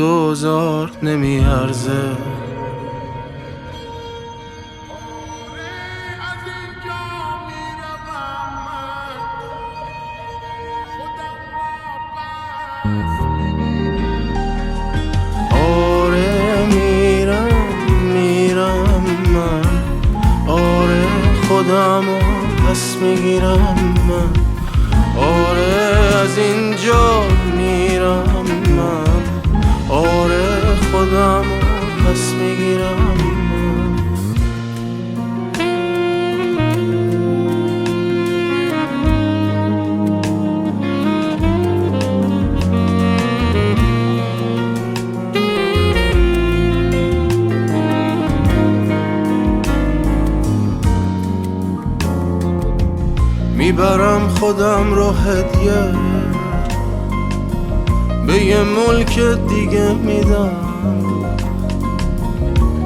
گذار نمیارزه. آره میرم من، آره خودمو پس میگیرم من، آره از اینجا میرم من، آره خودمو پس میگیرم من. میبرم خودم رو هدیه به یه ملک دیگه میدم.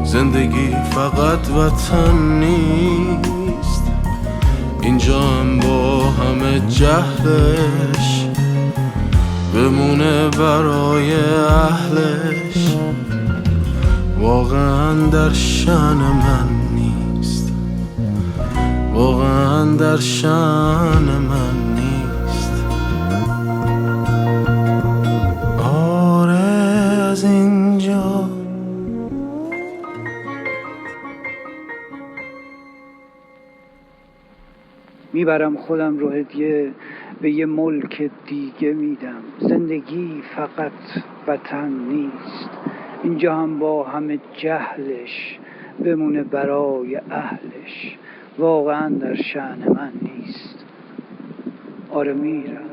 زندگی فقط وطن نیست، اینجا هم با همه جهلش بمونه برای اهلش. واقعا در شأن من نیست، واقعا در شأن من نیست. آره از اینجا میبرم خودم رو هدیه به یه ملک دیگه میدم. زندگی فقط وطن نیست، اینجا هم با همه جهلش بمونه برای اهلش. واقعا در شأن من نیست. آره میرم